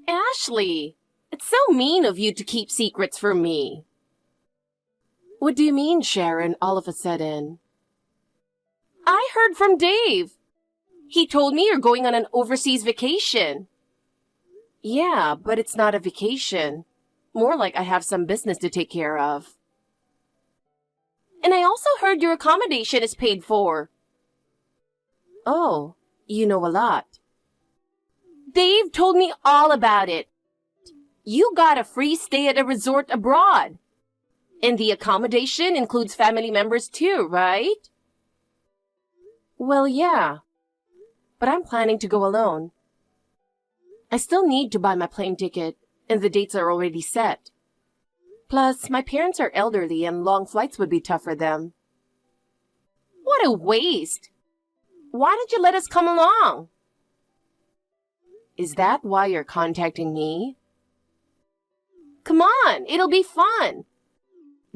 Ashley, it's so mean of you to keep secrets from me. What do you mean, Sharon, all of a sudden? I heard from Dave. He told me you're going on an overseas vacation. Yeah, but it's not a vacation. More like I have some business to take care of. And I also heard your accommodation is paid for. Oh, you know a lot. Dave told me all about it. You got a free stay at a resort abroad. And the accommodation includes family members too, right? Well, yeah. But I'm planning to go alone. I still need to buy my plane ticket, and the dates are already set. Plus, my parents are elderly and long flights would be tough for them. What a waste! Why did you let us come along? Is that why you're contacting me? Come on, it'll be fun.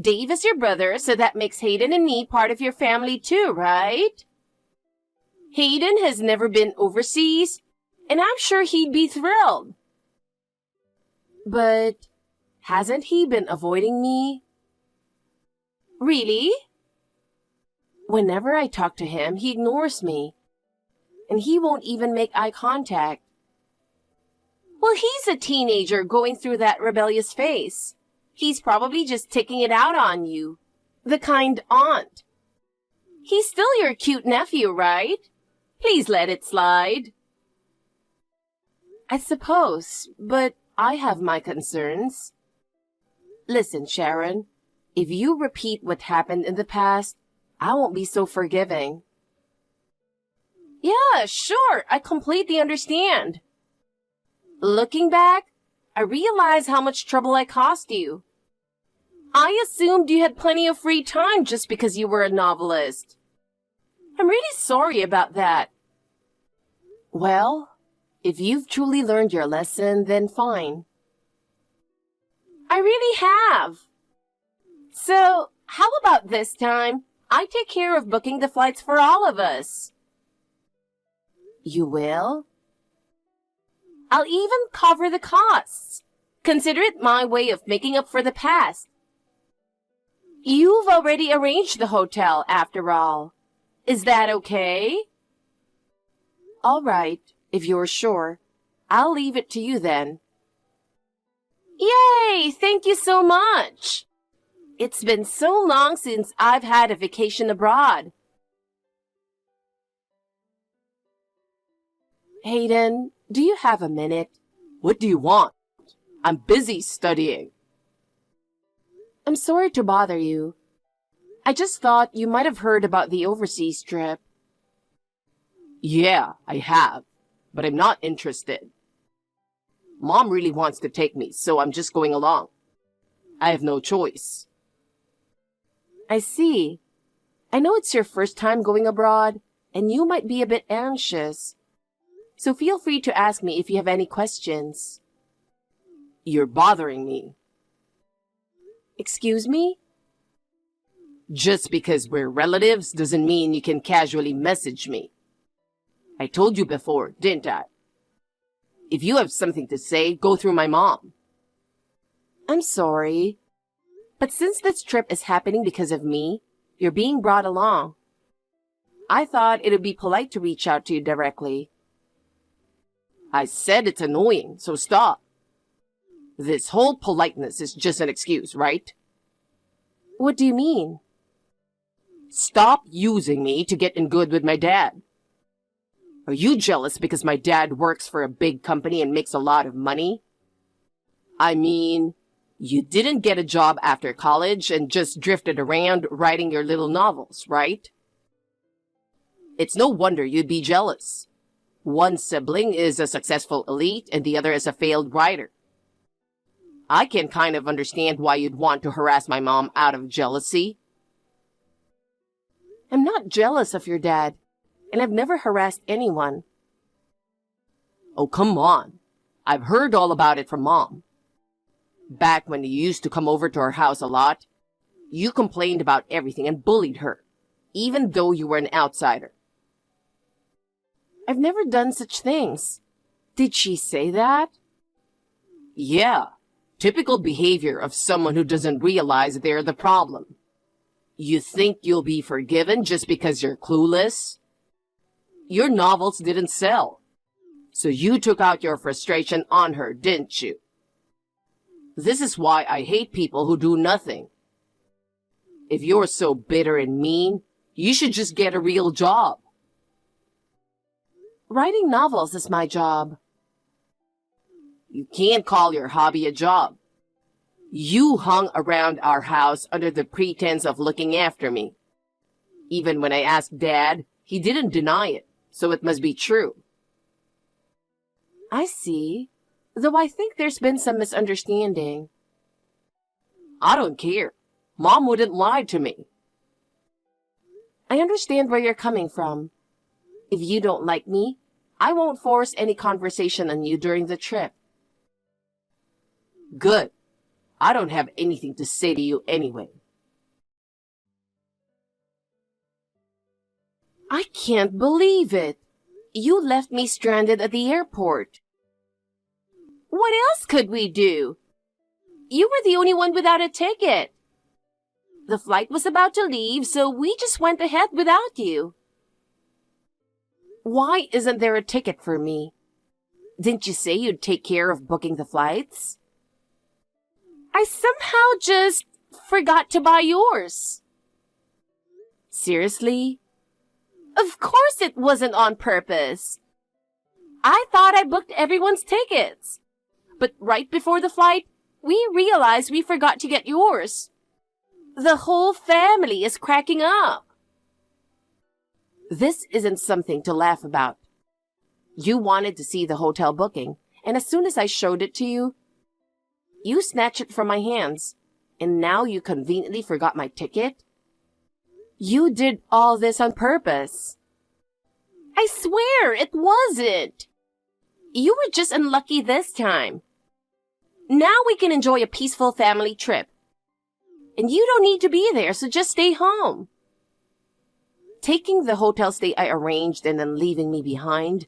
Dave is your brother, so that makes Hayden and me part of your family too, right? Hayden has never been overseas, and I'm sure he'd be thrilled. But hasn't he been avoiding me? Really? Whenever I talk to him, he ignores me, and he won't even make eye contact. Well, he's a teenager going through that rebellious phase. He's probably just taking it out on you, the kind aunt. He's still your cute nephew, right? Please let it slide. I suppose, but I have my concerns. Listen, Sharon, if you repeat what happened in the past, I won't be so forgiving. Yeah, sure, I completely understand. Looking back, I realize how much trouble I caused you. I assumed you had plenty of free time just because you were a novelist. I'm really sorry about that. Well, if you've truly learned your lesson, then fine. I really have. So, how about this time? I take care of booking the flights for all of us. You will? I'll even cover the costs. Consider it my way of making up for the past. You've already arranged the hotel, after all. Is that okay? All right, if you're sure. I'll leave it to you then. Yay! Thank you so much. It's been so long since I've had a vacation abroad. Hayden, do you have a minute? What do you want? I'm busy studying. I'm sorry to bother you. I just thought you might have heard about the overseas trip. Yeah, I have, but I'm not interested. Mom really wants to take me, so I'm just going along. I have no choice. I see. I know it's your first time going abroad, and you might be a bit anxious. So feel free to ask me if you have any questions. You're bothering me. Excuse me? Just because we're relatives doesn't mean you can casually message me. I told you before, didn't I? If you have something to say, go through my mom. I'm sorry, but since this trip is happening because of me, you're being brought along. I thought it would be polite to reach out to you directly. I said it's annoying, so stop. This whole politeness is just an excuse, right? What do you mean? Stop using me to get in good with my dad. Are you jealous because my dad works for a big company and makes a lot of money? I mean, you didn't get a job after college and just drifted around writing your little novels, right? It's no wonder you'd be jealous. One sibling is a successful elite and the other is a failed writer. I can kind of understand why you'd want to harass my mom out of jealousy. I'm not jealous of your dad, and I've never harassed anyone. Oh, come on. I've heard all about it from Mom. Back when you used to come over to our house a lot, you complained about everything and bullied her, even though you were an outsider. I've never done such things. Did she say that? Yeah, typical behavior of someone who doesn't realize they're the problem. You think you'll be forgiven just because you're clueless? Your novels didn't sell, so you took out your frustration on her, didn't you? This is why I hate people who do nothing. If you're so bitter and mean, you should just get a real job. Writing novels is my job. You can't call your hobby a job. You hung around our house under the pretense of looking after me. Even when I asked Dad, he didn't deny it, so it must be true. I see, though I think there's been some misunderstanding. I don't care. Mom wouldn't lie to me. I understand where you're coming from. If you don't like me, I won't force any conversation on you during the trip. Good. I don't have anything to say to you anyway. I can't believe it. You left me stranded at the airport. What else could we do? You were the only one without a ticket. The flight was about to leave, so we just went ahead without you. Why isn't there a ticket for me? Didn't you say you'd take care of booking the flights? I somehow just forgot to buy yours. Seriously? Of course it wasn't on purpose. I thought I booked everyone's tickets. But right before the flight, we realized we forgot to get yours. The whole family is cracking up. This isn't something to laugh about. You wanted to see the hotel booking, and as soon as I showed it to you, you snatched it from my hands, and now you conveniently forgot my ticket? You did all this on purpose. I swear it wasn't. You were just unlucky this time. Now we can enjoy a peaceful family trip. And you don't need to be there, so just stay home. Taking the hotel stay I arranged and then leaving me behind.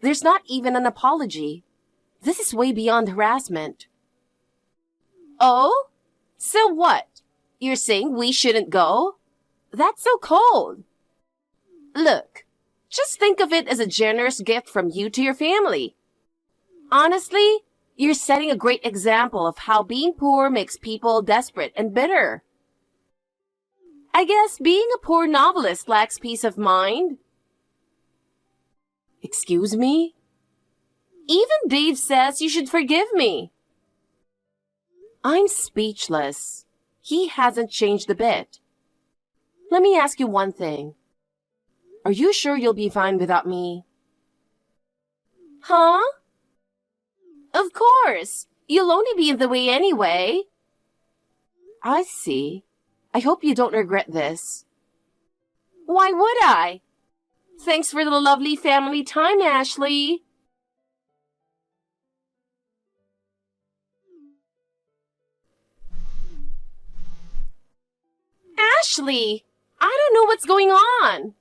There's not even an apology. This is way beyond harassment. Oh? So what? You're saying we shouldn't go? That's so cold. Look, just think of it as a generous gift from you to your family. Honestly, you're setting a great example of how being poor makes people desperate and bitter. I guess being a poor novelist lacks peace of mind. Excuse me? Even Dave says you should forgive me. I'm speechless. He hasn't changed a bit. Let me ask you one thing. Are you sure you'll be fine without me? Huh? Of course. You'll only be in the way anyway. I see. I hope you don't regret this. Why would I? Thanks for the lovely family time, Ashley. Ashley, I don't know what's going on.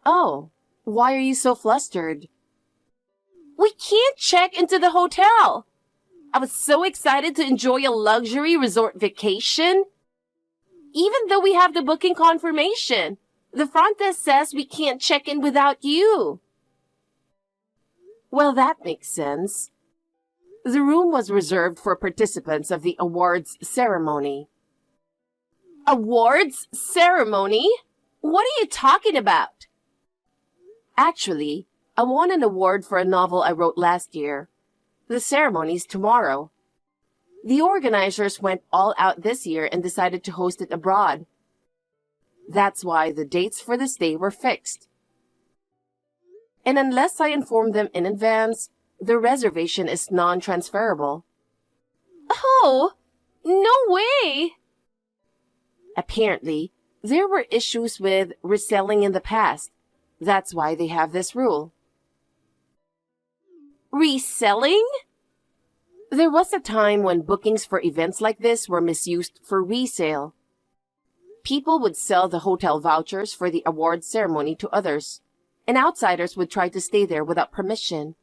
Oh, why are you so flustered? We can't check into the hotel. I was so excited to enjoy a luxury resort vacation. Even though we have the booking confirmation, the front desk says we can't check in without you. Well, that makes sense. The room was reserved for participants of the awards ceremony. Awards ceremony? What are you talking about? Actually, I won an award for a novel I wrote last year. The ceremony's tomorrow. The organizers went all out this year and decided to host it abroad. That's why the dates for the stay were fixed. And unless I inform them in advance, the reservation is non-transferable. Oh, no way! Apparently, there were issues with reselling in the past. That's why they have this rule. Reselling? There was a time when bookings for events like this were misused for resale. People would sell the hotel vouchers for the award ceremony to others, and outsiders would try to stay there without permission.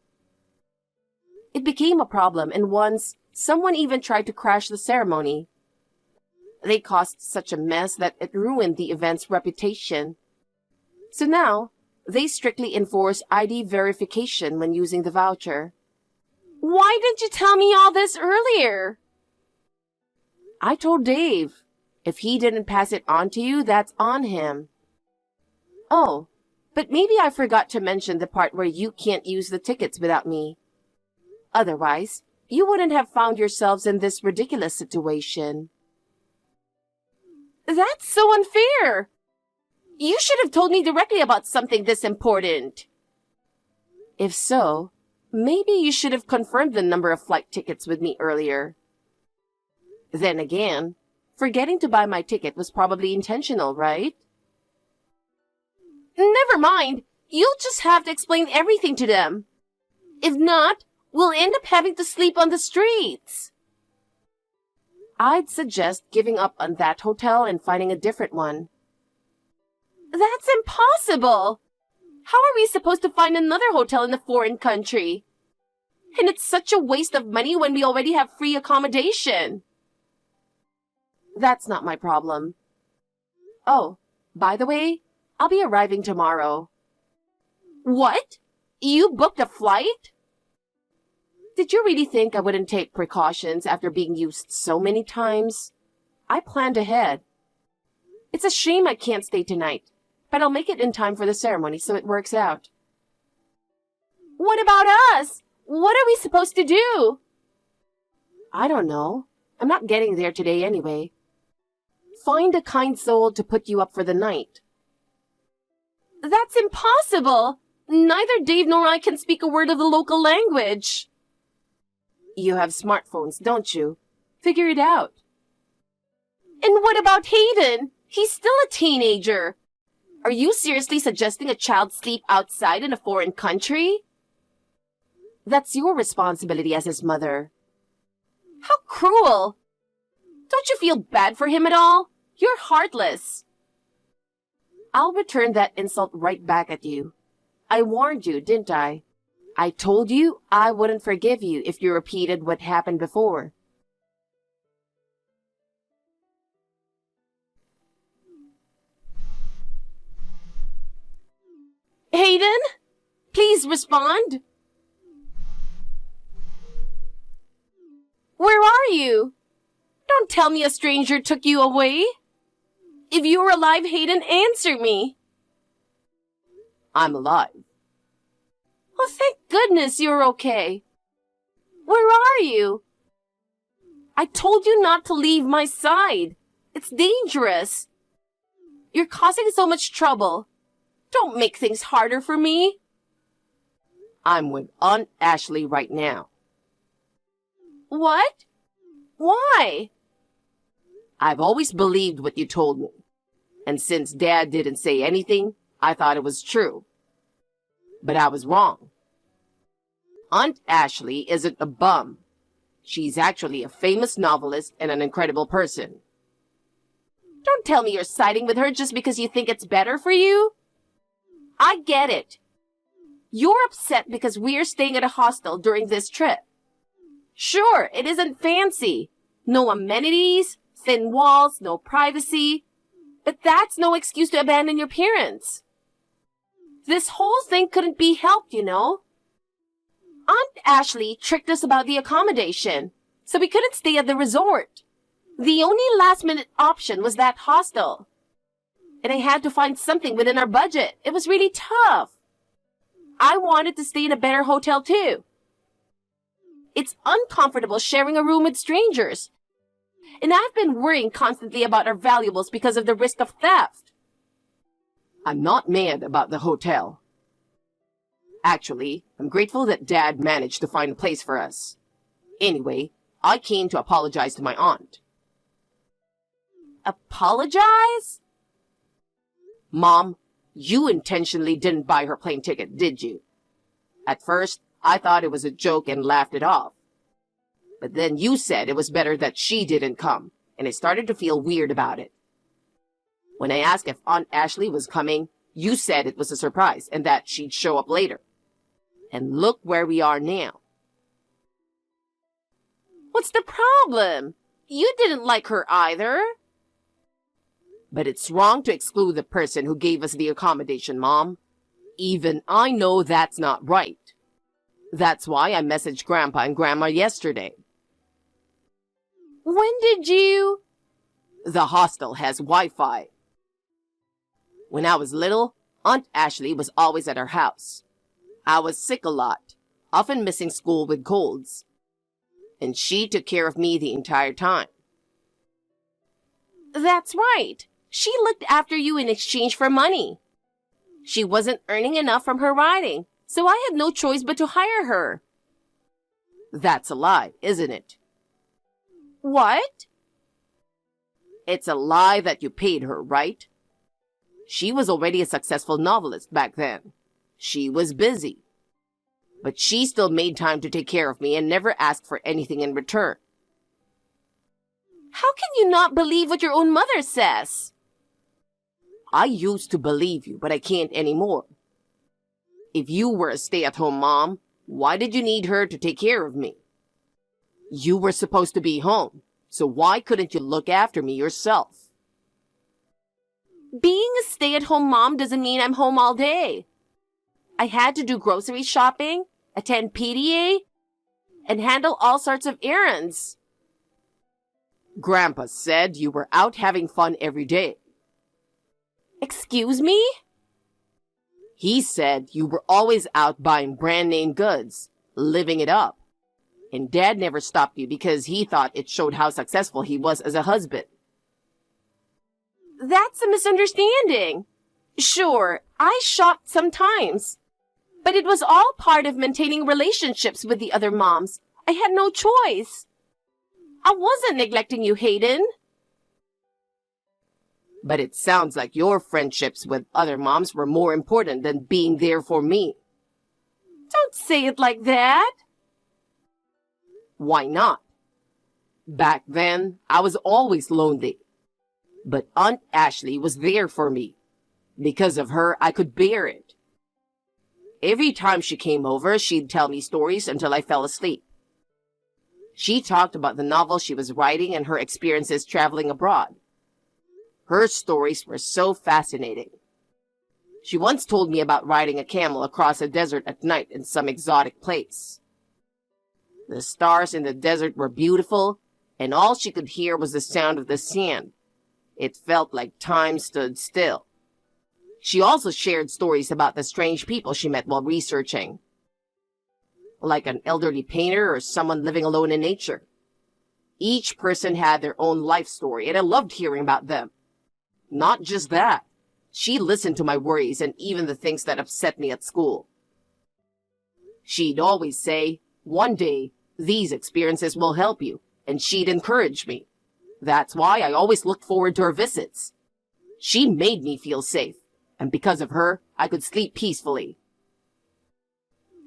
It became a problem, and once, someone even tried to crash the ceremony. They caused such a mess that it ruined the event's reputation. So now, they strictly enforce ID verification when using the voucher. Why didn't you tell me all this earlier? I told Dave. If he didn't pass it on to you, that's on him. Oh, but maybe I forgot to mention the part where you can't use the tickets without me. Otherwise, you wouldn't have found yourselves in this ridiculous situation. That's so unfair. You should have told me directly about something this important. If so, maybe you should have confirmed the number of flight tickets with me earlier. Then again, forgetting to buy my ticket was probably intentional, right? Never mind. You'll just have to explain everything to them. If not, we'll end up having to sleep on the streets. I'd suggest giving up on that hotel and finding a different one. That's impossible! How are we supposed to find another hotel in a foreign country? And it's such a waste of money when we already have free accommodation. That's not my problem. Oh, by the way, I'll be arriving tomorrow. What? You booked a flight? Did you really think I wouldn't take precautions after being used so many times? I planned ahead. It's a shame I can't stay tonight, but I'll make it in time for the ceremony so it works out. What about us? What are we supposed to do? I don't know. I'm not getting there today anyway. Find a kind soul to put you up for the night. That's impossible! Neither Dave nor I can speak a word of the local language. You have smartphones, don't you? Figure it out. And what about Hayden? He's still a teenager. Are you seriously suggesting a child sleep outside in a foreign country? That's your responsibility as his mother. How cruel! Don't you feel bad for him at all? You're heartless. I'll return that insult right back at you. I warned you, didn't I? I told you I wouldn't forgive you if you repeated what happened before. Hayden? Please respond. Where are you? Don't tell me a stranger took you away. If you're alive, Hayden, answer me. I'm alive. Oh, thank goodness you're okay. Where are you? I told you not to leave my side. It's dangerous. You're causing so much trouble. Don't make things harder for me. I'm with Aunt Ashley right now. What? Why? I've always believed what you told me. And since Dad didn't say anything, I thought it was true. But I was wrong. Aunt Ashley isn't a bum. She's actually a famous novelist and an incredible person. Don't tell me you're siding with her just because you think it's better for you. I get it. You're upset because we're staying at a hostel during this trip. Sure, it isn't fancy. No amenities, thin walls, no privacy. But that's no excuse to abandon your parents. This whole thing couldn't be helped, you know. Aunt Ashley tricked us about the accommodation, so we couldn't stay at the resort. The only last-minute option was that hostel. And I had to find something within our budget. It was really tough. I wanted to stay in a better hotel too. It's uncomfortable sharing a room with strangers. And I've been worrying constantly about our valuables because of the risk of theft. I'm not mad about the hotel. Actually, I'm grateful that Dad managed to find a place for us. Anyway, I came to apologize to my aunt. Apologize? Mom, you intentionally didn't buy her plane ticket, did you? At first, I thought it was a joke and laughed it off. But then you said it was better that she didn't come, and I started to feel weird about it. When I asked if Aunt Ashley was coming, You said it was a surprise and that she'd show up later. And look where we are now. What's the problem? You didn't like her either. But it's wrong to exclude the person who gave us the accommodation, Mom. Even I know that's not right. That's why I messaged Grandpa and Grandma yesterday. When did you? The hostel has Wi-Fi. When I was little, Aunt Ashley was always at our house. I was sick a lot, often missing school with colds. And she took care of me the entire time. That's right. She looked after you in exchange for money. She wasn't earning enough from her writing, so I had no choice but to hire her. That's a lie, isn't it? What? It's a lie that you paid her, right? She was already a successful novelist back then. She was busy. But she still made time to take care of me and never asked for anything in return. How can you not believe what your own mother says? I used to believe you, but I can't anymore. If you were a stay-at-home mom, why did you need her to take care of me? You were supposed to be home, so why couldn't you look after me yourself? Being a stay-at-home mom doesn't mean I'm home all day. I had to do grocery shopping, attend PTA, and handle all sorts of errands. Grandpa said you were out having fun every day. Excuse me? He said you were always out buying brand-name goods, living it up. And Dad never stopped you because he thought it showed how successful he was as a husband. That's a misunderstanding. Sure, I shopped sometimes. But it was all part of maintaining relationships with the other moms. I had no choice. I wasn't neglecting you, Hayden. But it sounds like your friendships with other moms were more important than being there for me. Don't say it like that. Why not? Back then, I was always lonely. But Aunt Ashley was there for me. Because of her, I could bear it. Every time she came over, she'd tell me stories until I fell asleep. She talked about the novel she was writing and her experiences traveling abroad. Her stories were so fascinating. She once told me about riding a camel across a desert at night in some exotic place. The stars in the desert were beautiful, and all she could hear was the sound of the sand. It felt like time stood still. She also shared stories about the strange people she met while researching, like an elderly painter or someone living alone in nature. Each person had their own life story, and I loved hearing about them. Not just that, she listened to my worries and even the things that upset me at school. She'd always say, "One day, these experiences will help you," and she'd encourage me. That's why I always looked forward to her visits. She made me feel safe, and because of her, I could sleep peacefully.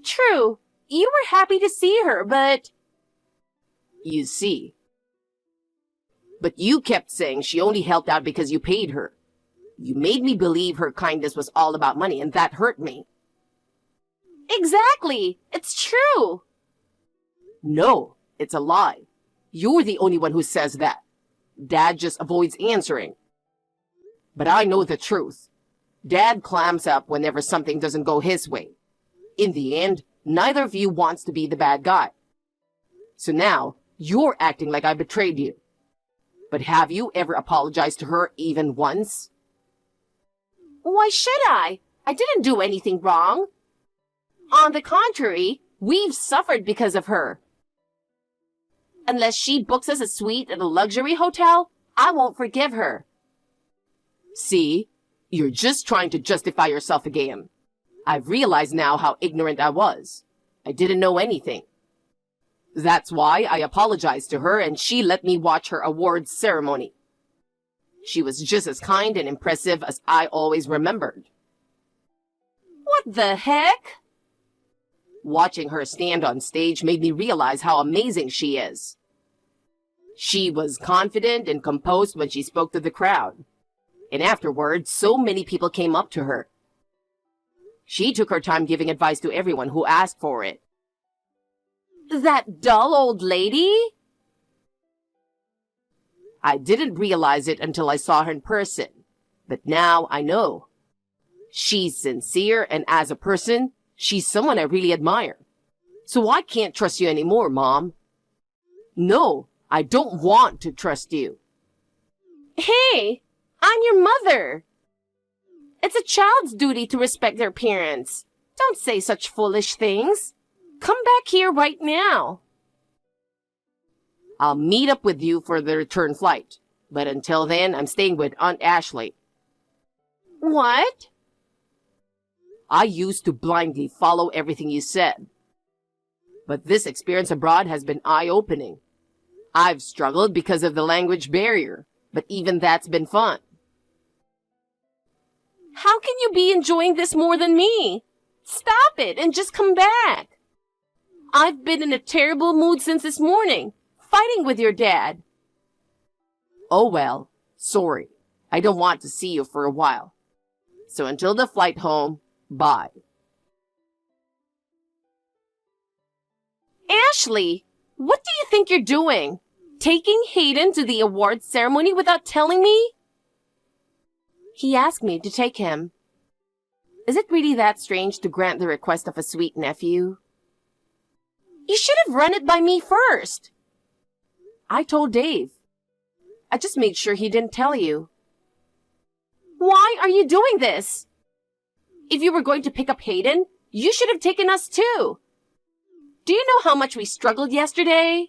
True, you were happy to see her, but... You see. But you kept saying she only helped out because you paid her. You made me believe her kindness was all about money, and that hurt me. Exactly! It's true! No, it's a lie. You're the only one who says that. Dad just avoids answering. But I know the truth. Dad clams up whenever something doesn't go his way. In the end, neither of you wants to be the bad guy. So now, you're acting like I betrayed you. But have you ever apologized to her even once? Why should I? I didn't do anything wrong. On the contrary, we've suffered because of her. Unless she books us a suite at a luxury hotel, I won't forgive her. See, you're just trying to justify yourself again. I've realized now how ignorant I was. I didn't know anything. That's why I apologized to her and she let me watch her awards ceremony. She was just as kind and impressive as I always remembered. What the heck? Watching her stand on stage made me realize how amazing she is. She was confident and composed when she spoke to the crowd. And afterwards, so many people came up to her, She took her time giving advice to everyone who asked for it. That dull old lady? I didn't realize it until I saw her in person, but now I know. She's sincere, and as a person, she's someone I really admire. So I can't trust you anymore, Mom. No, I don't want to trust you. Hey, I'm your mother. It's a child's duty to respect their parents. Don't say such foolish things. Come back here right now. I'll meet up with you for the return flight, but until then, I'm staying with Aunt Ashley. What? I used to blindly follow everything you said. But this experience abroad has been eye-opening. I've struggled because of the language barrier, but even that's been fun. How can you be enjoying this more than me? Stop it and just come back. I've been in a terrible mood since this morning, fighting with your dad. Oh well, sorry. I don't want to see you for a while. So until the flight home, bye. Ashley, what do you think you're doing? Taking Hayden to the awards ceremony without telling me? He asked me to take him. Is it really that strange to grant the request of a sweet nephew? You should have run it by me first. I told Dave. I just made sure he didn't tell you. Why are you doing this? If you were going to pick up Hayden, you should have taken us too. Do you know how much we struggled yesterday?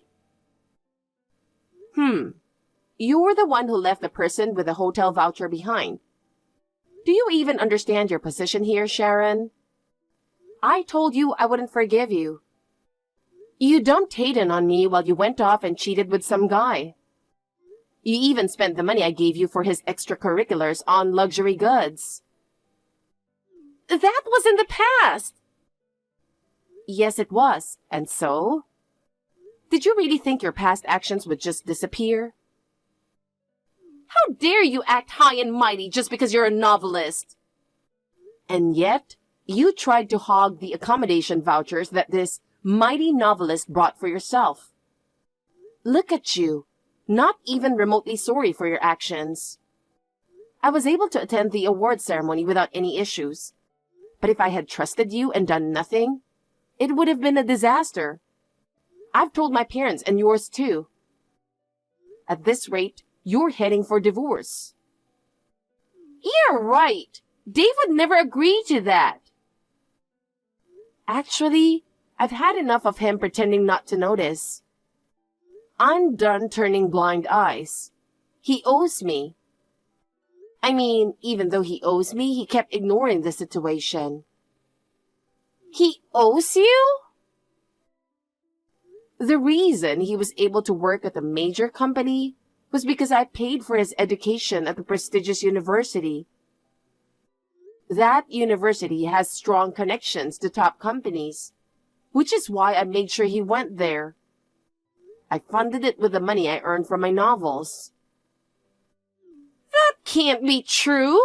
You were the one who left the person with the hotel voucher behind. Do you even understand your position here, Sharon? I told you I wouldn't forgive you. You dumped Hayden on me while you went off and cheated with some guy. You even spent the money I gave you for his extracurriculars on luxury goods. That was in the past. Yes, it was. And so? Did you really think your past actions would just disappear? How dare you act high and mighty just because you're a novelist? And yet, you tried to hog the accommodation vouchers that this mighty novelist brought for yourself. Look at you, not even remotely sorry for your actions. I was able to attend the award ceremony without any issues. But if I had trusted you and done nothing, it would have been a disaster. I've told my parents and yours too. At this rate, you're heading for divorce. You're right. Dave would never agree to that. Actually, I've had enough of him pretending not to notice. I'm done turning blind eyes. He owes me. I mean, even though he owes me, he kept ignoring the situation. He owes you? The reason he was able to work at a major company was because I paid for his education at a prestigious university. That university has strong connections to top companies, which is why I made sure he went there. I funded it with the money I earned from my novels. That can't be true.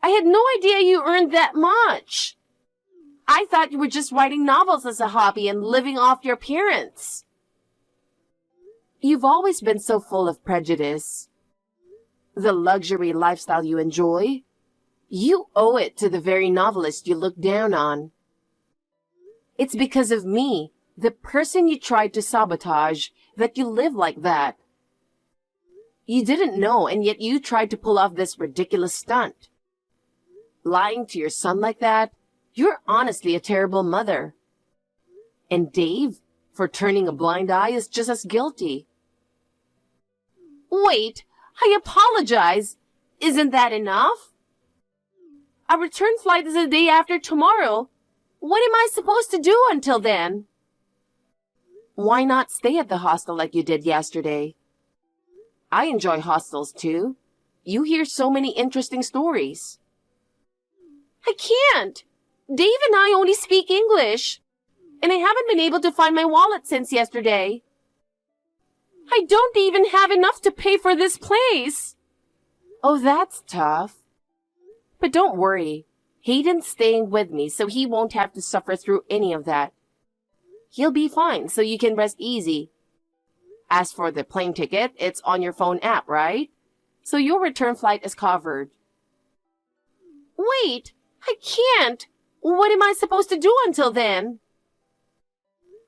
I had no idea you earned that much. I thought you were just writing novels as a hobby and living off your parents. You've always been so full of prejudice. The luxury lifestyle you enjoy, you owe it to the very novelist you look down on. It's because of me, the person you tried to sabotage, that you live like that. You didn't know, and yet you tried to pull off this ridiculous stunt. Lying to your son like that, you're honestly a terrible mother. And Dave, for turning a blind eye, is just as guilty. Wait, I apologize. Isn't that enough? Our return flight is the day after tomorrow. What am I supposed to do until then? Why not stay at the hostel like you did yesterday? I enjoy hostels too. You hear so many interesting stories. I can't. Dave and I only speak English, and I haven't been able to find my wallet since yesterday. I don't even have enough to pay for this place. Oh, that's tough. But don't worry. Hayden's staying with me, so he won't have to suffer through any of that. He'll be fine, so you can rest easy. As for the plane ticket, it's on your phone app, right? So your return flight is covered. Wait, I can't. What am I supposed to do until then?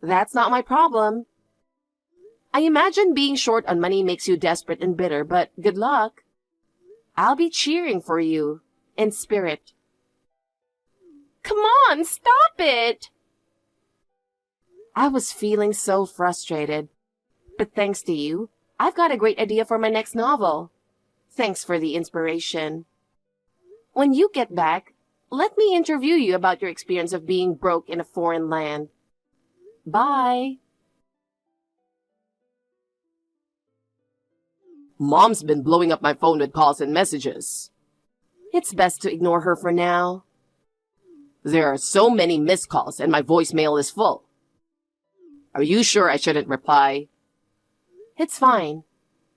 That's not my problem. I imagine being short on money makes you desperate and bitter, but good luck. I'll be cheering for you, in spirit. Come on, stop it! I was feeling so frustrated. But thanks to you, I've got a great idea for my next novel. Thanks for the inspiration. When you get back, let me interview you about your experience of being broke in a foreign land. Bye. Mom's been blowing up my phone with calls and messages. It's best to ignore her for now. There are so many missed calls and my voicemail is full. Are you sure I shouldn't reply? It's fine.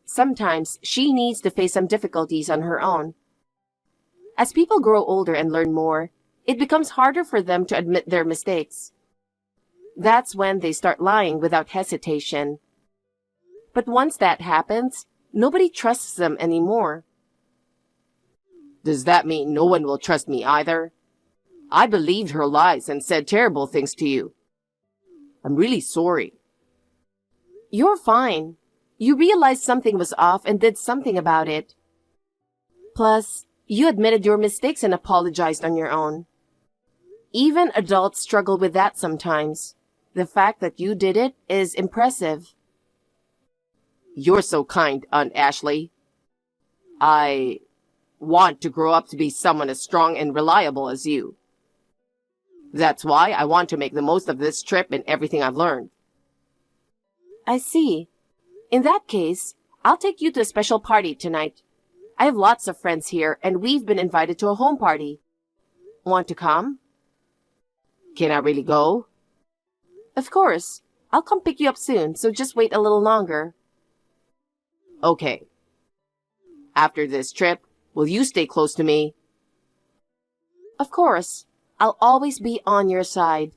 Sometimes she needs to face some difficulties on her own. As people grow older and learn more, it becomes harder for them to admit their mistakes. That's when they start lying without hesitation. But once that happens, nobody trusts them anymore. Does that mean no one will trust me either? I believed her lies and said terrible things to you. I'm really sorry. You're fine. You realized something was off and did something about it. Plus, you admitted your mistakes and apologized on your own. Even adults struggle with that sometimes. The fact that you did it is impressive. You're so kind, Aunt Ashley. I want to grow up to be someone as strong and reliable as you. That's why I want to make the most of this trip and everything I've learned. I see. In that case, I'll take you to a special party tonight. I have lots of friends here, and we've been invited to a home party. Want to come? Can I really go? Of course. I'll come pick you up soon, so just wait a little longer. Okay. After this trip, will you stay close to me? Of course. I'll always be on your side.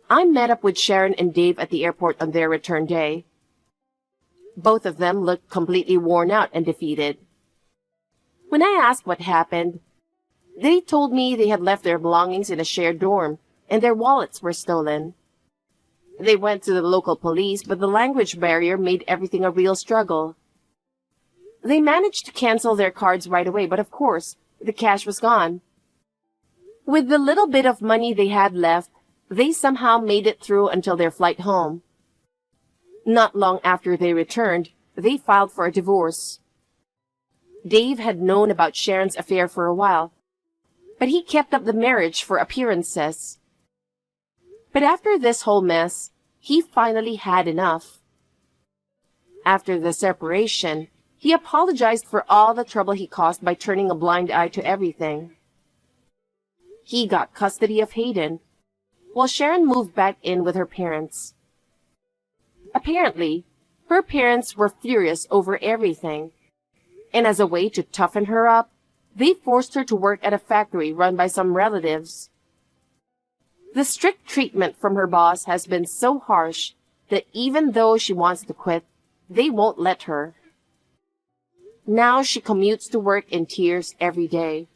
I met up with Sharon and Dave at the airport on their return day. Both of them looked completely worn out and defeated. When I asked what happened, they told me they had left their belongings in a shared dorm and their wallets were stolen. They went to the local police, but the language barrier made everything a real struggle. They managed to cancel their cards right away, but of course, the cash was gone. With the little bit of money they had left, they somehow made it through until their flight home. Not long after they returned, they filed for a divorce. Dave had known about Sharon's affair for a while, but he kept up the marriage for appearances. But after this whole mess, he finally had enough. After the separation, he apologized for all the trouble he caused by turning a blind eye to everything. He got custody of Hayden, while Sharon moved back in with her parents. Apparently, her parents were furious over everything, and as a way to toughen her up, they forced her to work at a factory run by some relatives. The strict treatment from her boss has been so harsh that even though she wants to quit, they won't let her. Now she commutes to work in tears every day.